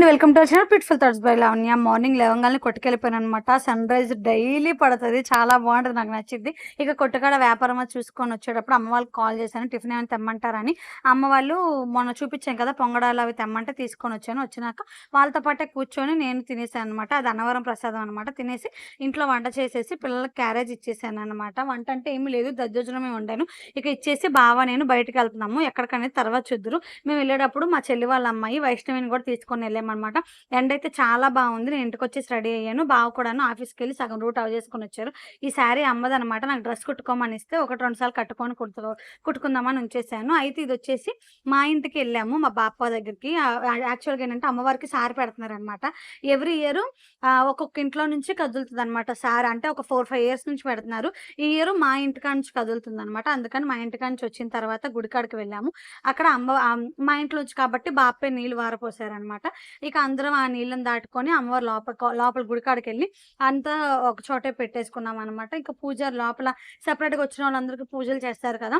అండి, welcome to our channel beautiful thoughts by Lavanya. Morning లేవగానే కొట్టుకెళ్ళిపోయాను అనమాట. సన్ రైజ్ డైలీ పడుతుంది, చాలా బాగుంటుంది, నాకు నచ్చింది. ఇక కొట్టుకాడ వ్యాపారం చూసుకొని వచ్చేటప్పుడు అమ్మ వాళ్ళకి కాల్ చేశాను, టిఫిన్ ఏమైనా తెమ్మంటారని. అమ్మ వాళ్ళు మొన్న చూపించాను కదా పొంగడాలు, అవి తెమ్మంటే తీసుకొని వచ్చాను. వచ్చినాక వాళ్ళతో పాటే కూర్చొని నేను తినేసాను అనమాట. అది అన్నవరం ప్రసాదం అనమాట. తినేసి ఇంట్లో వంట చేసేసి పిల్లలకి క్యారేజ్ ఇచ్చేసాను అనమాట. వంట అంటే ఏమీ లేదు, దద్దోజనమే వండాను. ఇక ఇచ్చేసి బావ నేను బయటకు వెళ్తున్నాము, ఎక్కడికనేది తర్వాత చూద్దురు. మేము వెళ్ళేటప్పుడు మా చెల్లి వాళ్ళ అమ్మాయి వైష్ణవిని కూడా తీసుకొని వెళ్ళామన్నమాట. ఎండ అయితే చాలా బాగుంది. నేను ఇంటికి వచ్చేసి రెడీ అయ్యాను. బావ కూడాను ఆఫీస్కి వెళ్ళి సగం రూట్ అవ చేసుకొని వచ్చారు. ఈ శారీ అమ్మదనమాట. నాకు డ్రెస్ కుట్టుకోమని ఇస్తే 1-2 సార్లు కట్టుకొని కుట్టుకుందామని ఉంచేసాను. అయితే ఇది వచ్చేసి మా ఇంటికి వెళ్ళాము, మా బాప దగ్గరికి. యాక్చువల్గా ఏంటంటే అమ్మవారికి సారీ పెడుతున్నారనమాట. ఎవ్రీ ఇయర్ ఒక్కొక్క ఇంట్లో నుంచి కదులుతుంది అనమాట సారీ. అంటే ఒక 4-5 ఇయర్స్ నుంచి పెడుతున్నారు. ఈ ఇయర్ మా ఇంటికాడ నుంచి కదులుతుంది అనమాట. అందుకని మా ఇంటికాడ నుంచి వచ్చిన తర్వాత గుడికాడికి వెళ్ళాము. అక్కడ మా ఇంట్లో నుంచి కాబట్టి బాపే నీళ్ళు వారపోసారనమాట. ఇక అందరం ఆ నీళ్ళని దాటుకొని అమ్మవారు లోపల గుడికాడికి వెళ్ళి అంతా ఒక చోటే పెట్టేసుకున్నాం అనమాట. ఇంకా పూజారి లోపల సెపరేట్గా వచ్చిన వాళ్ళందరికీ పూజలు చేస్తారు కదా,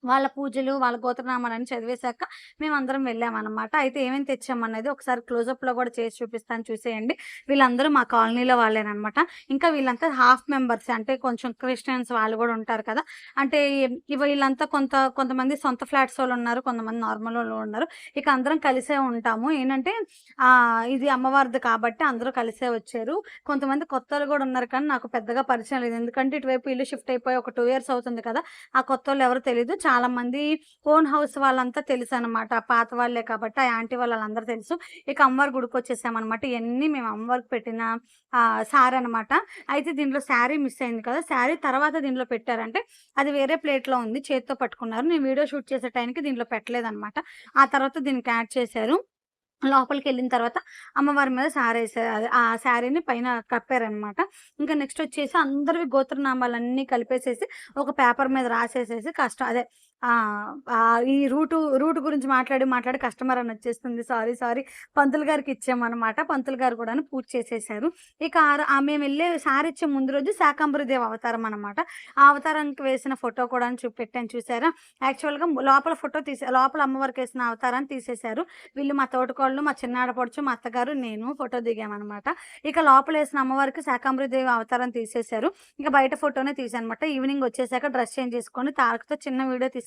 వాళ్ళ పూజలు, వాళ్ళ గోత్రనామాలన్నీ చదివేశాక మేమందరం వెళ్ళామన్నమాట. అయితే ఏమేమి తెచ్చామన్నది ఒకసారి క్లోజప్లో కూడా చేసి చూపిస్తాను, చూసేయండి. వీళ్ళందరూ మా కాలనీలో వాళ్ళేనమాట. ఇంకా వీళ్ళంతా హాఫ్ మెంబర్స్, అంటే కొంచెం క్రిస్టియన్స్ వాళ్ళు కూడా ఉంటారు కదా. అంటే వీళ్ళంతా కొంతమంది సొంత ఫ్లాట్స్ వాళ్ళు ఉన్నారు, కొంతమంది నార్మల్ వాళ్ళు ఉన్నారు. ఇక అందరం కలిసే ఉంటాము. ఏంటంటే ఇది అమ్మవారిది కాబట్టి అందరూ కలిసే వచ్చారు. కొంతమంది కొత్తలు కూడా ఉన్నారు, కానీ నాకు పెద్దగా పరిచయం లేదు. ఎందుకంటే ఇటువైపు ఇల్లు షిఫ్ట్ అయిపోయి ఒక 2 ఇయర్స్ అవుతుంది కదా. ఆ కొత్త వాళ్ళు ఎవరు తెలియదు. చాలా మంది ఓన్ హౌస్ వాళ్ళంతా తెలుసు అనమాట, పాత వాళ్ళే కాబట్టి. ఆ ఆంటీ వాళ్ళందరూ తెలుసు. ఇక అమ్మవారి గుడికి వచ్చేసామన్నమాట. ఇవన్నీ మేము అమ్మవారికి పెట్టిన శారీ అనమాట. అయితే దీంట్లో శారీ మిస్ అయింది కదా, శారీ తర్వాత దీంట్లో పెట్టారంటే అది వేరే ప్లేట్లో ఉంది, చేతితో పట్టుకున్నారు. నేను వీడియో షూట్ చేసే టైంకి దీంట్లో పెట్టలేదన్నమాట. ఆ తర్వాత దీనికి యాడ్ చేశారు. లోపలికి వెళ్ళిన తర్వాత అమ్మవారి మీద శారీ వేసారు, ఆ శారీని పైన కప్పారనమాట. ఇంకా నెక్స్ట్ వచ్చేసి అందరివి గోత్రనామాలన్నీ కలిపేసేసి ఒక పేపర్ మీద రాసేసేసి అదే ఈ రూట్ గురించి మాట్లాడి కస్టమర్ అని వచ్చేస్తుంది, సారీ పంతులు గారికి ఇచ్చామన్నమాట. పంతులు గారు కూడా పూజ చేసేసారు. ఇక మేము వెళ్ళే శారీ ఇచ్చే ముందు రోజు శాకంబరిదేవి అవతారం అనమాట. ఆ అవతారానికి వేసిన ఫోటో కూడా పెట్టాను, చూసారా. యాక్చువల్గా లోపల ఫోటో లోపల అమ్మవారికి వేసిన అవతారాన్ని తీసేశారు. వీళ్ళు మా తోటకోళ్ళు, మా చిన్న ఆడపడుచు, మా అత్తగారు, నేను ఫోటో దిగామన్నమాట. ఇక లోపల వేసిన అమ్మవారికి శాకంబరిదేవి అవతారం తీసేశారు. ఇక బయట ఫోటోనే తీసానమాట. ఈవినింగ్ వచ్చేసాక డ్రెస్ చేంజ్ చేసుకొని తారకతో చిన్న వీడియో తీసుకున్నాను.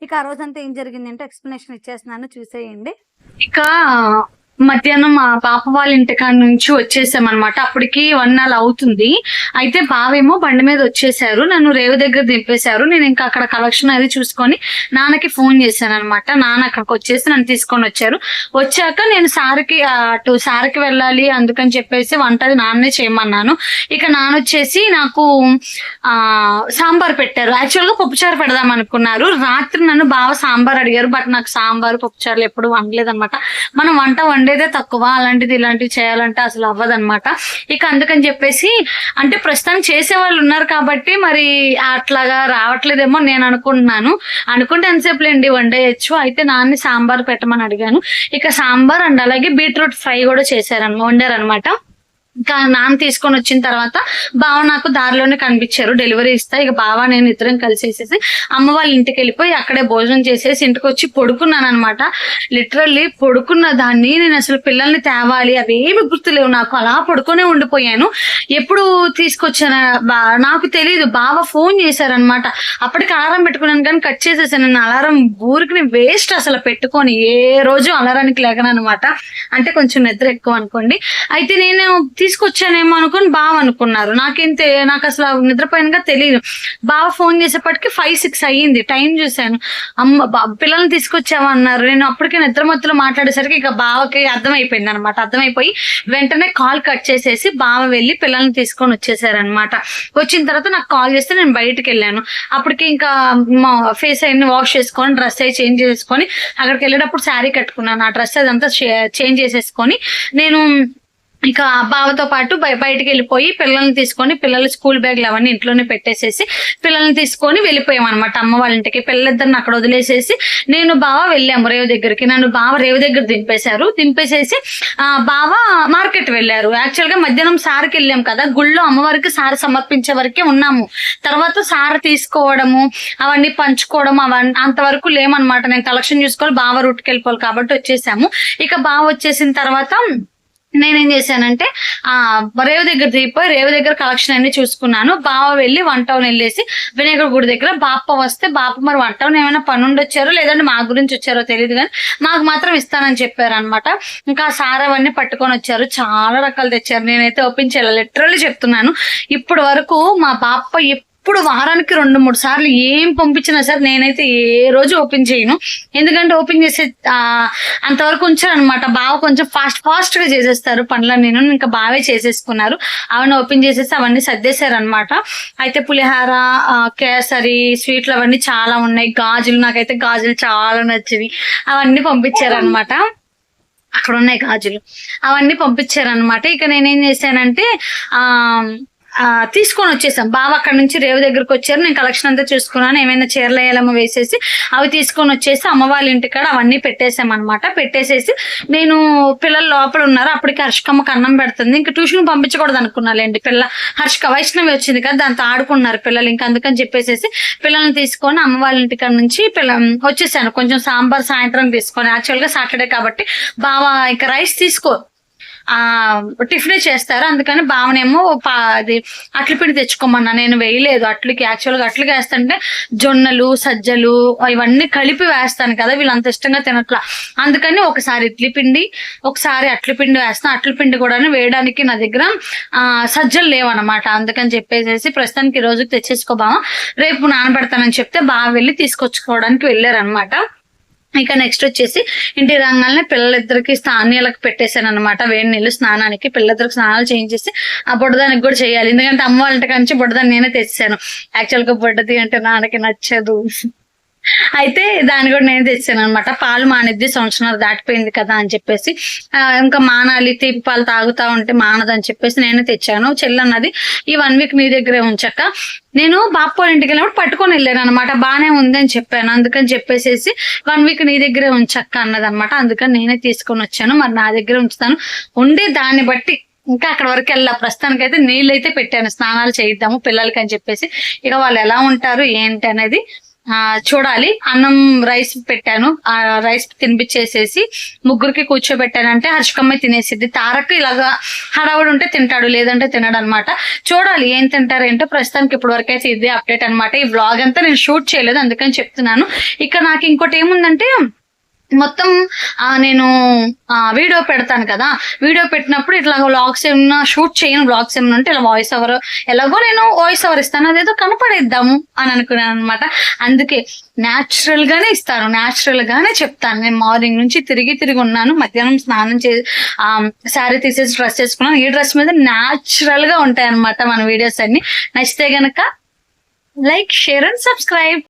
ఇక ఆ రోజంతా ఏం జరిగిందంటే ఎక్స్ప్లెనేషన్ ఇచ్చేస్తున్నాను, చూసేయండి. ఇక మధ్యాహ్నం మా పాప వాళ్ళ ఇంటికాడ నుంచి వచ్చేసామన్నమాట. అప్పటికి 1 నెల అవుతుంది. అయితే బావేమో బండి మీద వచ్చేసారు, నన్ను రేవు దగ్గర దింపేశారు. నేను ఇంకా అక్కడ కలెక్షన్ అది చూసుకొని నాన్నకి ఫోన్ చేశాను అనమాట. నాన్న అక్కడికి వచ్చేసి నన్ను తీసుకొని వచ్చారు. వచ్చాక నేను అటు సారికి వెళ్ళాలి, అందుకని చెప్పేసి వంట అది నాన్నే చేయమన్నాను. ఇక నాన్న వచ్చేసి నాకు సాంబార్ పెట్టారు. యాక్చువల్గా పప్పుచారు పెడదాం అనుకున్నారు. రాత్రి నన్ను బావ సాంబార్ అడిగారు, బట్ నాకు సాంబారు పప్పుచారులు ఎప్పుడు వండలేదన్నమాట. మనం వంట వండేదే తక్కువ, ఇలాంటివి చేయాలంటే అసలు అవ్వదన్నమాట. ఇక అందుకని చెప్పేసి, అంటే ప్రస్తుతానికి చేసే వాళ్ళు ఉన్నారు కాబట్టి మరి అట్లాగా రావట్లేదేమో నేను అనుకుంటే ఎంతసేపు లేండి వండేయచ్చు. అయితే నాన్ని సాంబార్ పెట్టమని అడిగాను. ఇక సాంబార్ అండ్ అలాగే బీట్రూట్ ఫ్రై కూడా వండారనమాట. ఇంకా నాన్న తీసుకొని వచ్చిన తర్వాత బావ నాకు దారిలోనే కనిపించారు, డెలివరీ ఇస్తా. ఇక బావ నేను ఇద్దరం కలిసేసేసి అమ్మ వాళ్ళ ఇంటికి వెళ్ళిపోయి అక్కడే భోజనం చేసేసి ఇంటికి వచ్చి పడుకున్నాను అనమాట. లిటరల్లీ పడుకున్న దాన్ని నేను అసలు పిల్లల్ని తేవాలి అవేమి గుర్తులేవు నాకు, అలా పడుకునే ఉండిపోయాను. ఎప్పుడు తీసుకొచ్చాను నాకు తెలియదు. బావ ఫోన్ చేశారనమాట. అప్పటికి అలారం పెట్టుకున్నాను కానీ కట్ చేసేసాను. నేను అలారం ఊరికి వేస్ట్ అసలు పెట్టుకొని ఏ రోజు అలారానికి లేకను అనమాట. అంటే కొంచెం నిద్ర ఎక్కువ అనుకోండి. అయితే నేను తీసుకొచ్చానేమో అనుకుని బావ అనుకున్నారు. నాకు అసలు నిద్రపోయినగా తెలియదు. బావ ఫోన్ చేసేపటికి 5-6 అయ్యింది. టైం చూశాను, పిల్లల్ని తీసుకొచ్చావా అన్నారు. నేను అప్పటికే నిద్ర మత్తులో మాట్లాడేసరికి ఇక బావకి అర్థమైపోయింది అనమాట. అర్థమైపోయి వెంటనే కాల్ కట్ చేసేసి బావ వెళ్ళి పిల్లల్ని తీసుకొని వచ్చేసారనమాట. వచ్చిన తర్వాత నాకు కాల్ చేస్తే నేను బయటకు వెళ్ళాను. అప్పటికి ఇంకా మా ఫేస్ అన్ని వాష్ చేసుకొని డ్రెస్ అయి చేంజ్ చేసుకొని అక్కడికి వెళ్ళేటప్పుడు శారీ కట్టుకున్నాను. ఆ డ్రెస్ అదంతా చేంజ్ చేసేసుకొని నేను ఇక బావతో పాటు బయటికి వెళ్ళిపోయి పిల్లల్ని తీసుకొని పిల్లల స్కూల్ బ్యాగ్లు అవన్నీ ఇంట్లోనే పెట్టేసేసి పిల్లల్ని తీసుకొని వెళ్ళిపోయాం అనమాట అమ్మ వాళ్ళ ఇంటికి. పిల్లలిద్దరిని అక్కడ వదిలేసేసి నేను బావ వెళ్ళాము రేవు దగ్గరికి. నన్ను బావ రేవు దగ్గర దింపేసేసి బావ మార్కెట్ వెళ్ళారు. యాక్చువల్ గా మధ్యాహ్నం సార్కి వెళ్ళాం కదా, గుళ్ళో అమ్మవారికి సార్ సమర్పించే వరకే ఉన్నాము. తర్వాత సార్ తీసుకోవడము అవన్నీ పంచుకోవడం అవన్నీ అంతవరకు లేమనమాట. నేను కలెక్షన్ చూసుకోవాలి, బావ రూట్కి వెళ్ళిపోవాలి కాబట్టి వచ్చేసాము. ఇక బావ వచ్చేసిన తర్వాత నేనేం చేశానంటే రేవు దగ్గర దిగిపోయి రేవు దగ్గర కలెక్షన్ అన్ని చూసుకున్నాను. బావ వెళ్ళి వన్ టౌన్ వెళ్ళేసి వినాయకుడి గుడి దగ్గర బాప వస్తే బాప మరి వన్ టౌన్ ఏమైనా పనుండి వచ్చారో లేదంటే మా గురించి వచ్చారో తెలియదు, కానీ మాకు మాత్రం ఇస్తానని చెప్పారు అనమాట. ఇంకా సార్ అవన్నీ పట్టుకొని వచ్చారు, చాలా రకాలు తెచ్చారు. నేనైతే ఓపెన్ చేయాలి, లిటరల్లీ చెప్తున్నాను. ఇప్పుడు వరకు మా బాప ఇప్పుడు వారానికి 2-3 సార్లు ఏం పంపించినా సరే నేనైతే ఏ రోజు ఓపెన్ చేయను. ఎందుకంటే ఓపెన్ చేసే అంతవరకు ఉంచాను అనమాట. బావ కొంచెం ఫాస్ట్ గా చేసేస్తారు పనులను. నేను ఇంకా బావే చేసేసుకున్నారు. అవన్నీ ఓపెన్ చేసేసి అవన్నీ సర్దేశారు అనమాట. అయితే పులిహార, కేసరి, స్వీట్లు అవన్నీ చాలా ఉన్నాయి. గాజులు, నాకైతే గాజులు చాలా నచ్చింది. అవన్నీ పంపించారు అనమాట. అక్కడ ఉన్నాయి గాజులు, అవన్నీ పంపించారనమాట. ఇక నేనేం చేశానంటే తీసుకొని వచ్చేసాం. బావ అక్కడ నుంచి రేవు దగ్గరకు వచ్చారు. నేను కలెక్షన్ అంతా చూసుకున్నాను. ఏమైనా చీరలు వేయాలమ్మో వేసేసి అవి తీసుకొని వచ్చేసి అమ్మ వాళ్ళ ఇంటికాడ అవన్నీ పెట్టేసాం అనమాట. పెట్టేసేసి నేను పిల్లలు లోపల ఉన్నారు. అప్పటికి హర్షకమ్మకి అన్నం పెడుతుంది. ఇంకా ట్యూషన్ పంపించకూడదు అనుకున్నాలేండి. వైష్ణవి వచ్చింది కదా, దాంతో ఆడుకున్నారు పిల్లలు. ఇంకా అందుకని చెప్పేసి పిల్లల్ని తీసుకొని అమ్మ వాళ్ళ ఇంటికాడ నుంచి వచ్చేసాను. కొంచెం సాంబార్ సాయంత్రం తీసుకొని, యాక్చువల్ గా సాటర్డే కాబట్టి బావ ఇంకా రైస్ తీసుకో టిఫిన్ చేస్తారు. అందుకని బావనేమో అది అట్ల పిండి తెచ్చుకోమన్నా. నేను వేయలేదు అట్లకి. యాక్చువల్గా అట్లకి వేస్తుంటే జొన్నలు, సజ్జలు ఇవన్నీ కలిపి వేస్తాను కదా, వీళ్ళంత ఇష్టంగా తినట్లా. అందుకని ఒకసారి ఇడ్లీ పిండి, ఒకసారి అట్ల పిండి వేస్తాను. అట్ల పిండి కూడా వేయడానికి నా దగ్గర సజ్జలు లేవన్నమాట. అందుకని చెప్పేసి ప్రస్తుతానికి ఈ రోజుకి తెచ్చేసుకో బావ, రేపు నానబెడతానని చెప్తే బావ వెళ్ళి తీసుకొచ్చుకోవడానికి వెళ్ళారనమాట. ఇక నెక్స్ట్ వచ్చేసి ఇంటి రంగాలనే పిల్లలిద్దరికి నీళ్ళకి పెట్టేశాను అనమాట. వేడి నీళ్ళు స్నానానికి. పిల్లలిద్దరికి స్నానాలు చేయించేసి ఆ బుడ్డదానికి కూడా చేయాలి. ఎందుకంటే అమ్మ వాళ్ళ ఇంటి నుంచి బుడ్డదాన్ని నేనే తెచ్చాను. యాక్చువల్ గా బుడ్డది అంటే నాన్నకి నచ్చదు. అయితే దాన్ని కూడా నేను తెచ్చాను అనమాట. పాలు మానిద్ది, సంవత్సరాలు దాటిపోయింది కదా అని చెప్పేసి, ఇంకా మానాలి, తీపి పాలు తాగుతా ఉంటే మానదని చెప్పేసి నేను తెచ్చాను. చెల్లన్నది ఈ 1 వీక్ నీ దగ్గరే ఉంచక్క, నేను బాప ఇంటికి వెళ్ళినప్పుడు పట్టుకొని వెళ్ళాను అనమాట. బానే ఉంది అని చెప్పాను. అందుకని చెప్పేసి 1 వీక్ నీ దగ్గరే ఉంచక్క అన్నది అనమాట. అందుకని నేనే తీసుకొని వచ్చాను. మరి నా దగ్గర ఉంచుతాను ఉండి దాన్ని బట్టి ఇంకా అక్కడ వరకు వెళ్ళా. ప్రస్తుతానికి అయితే నీళ్ళు అయితే పెట్టాను, స్నానాలు చేయిద్దాము పిల్లలకి అని చెప్పేసి. ఇక వాళ్ళు ఎలా ఉంటారు ఏంటి అనేది చూడాలి. అన్నం రైస్ పెట్టాను. ఆ రైస్ తినిపించేసేసి ముగ్గురికి కూర్చోబెట్టానంటే హర్షకమ్మ తినేసిద్ది. తారక్ ఇలాగా హడావుడు ఉంటే తింటాడు, లేదంటే తినడు అనమాట. చూడాలి ఏం తింటారు ఏంటో. ప్రస్తుతానికి ఇప్పుడు వరకు అయితే ఇదే అప్డేట్ అనమాట. ఈ వ్లాగ్ అంతా నేను షూట్ చేయలేదు, అందుకని చెప్తున్నాను. ఇక నాకు ఇంకోటి ఏముందంటే, మొత్తం నేను వీడియో పెడతాను కదా, వీడియో పెట్టినప్పుడు ఇట్లా వ్లాగ్స్ ఏమన్నా షూట్ చేయను. వ్లాగ్స్ ఏమన్నా ఉంటే ఇలా వాయిస్ ఓవర్, ఎలాగో నేను వాయిస్ ఓవర్ ఇస్తాను, అదేదో కనపడేద్దాము అని అనుకున్నాను అనమాట. అందుకే న్యాచురల్ గానే ఇస్తాను, న్యాచురల్ గానే చెప్తాను. నేను మార్నింగ్ నుంచి తిరిగి ఉన్నాను. మధ్యాహ్నం స్నానం శారీ తీసేసి డ్రెస్ చేసుకున్నాను. ఈ డ్రెస్ మీద న్యాచురల్ గా ఉంటాయి అనమాట మన వీడియోస్ అన్ని. నచ్చితే గనక లైక్, షేర్ అండ్ సబ్స్క్రైబ్.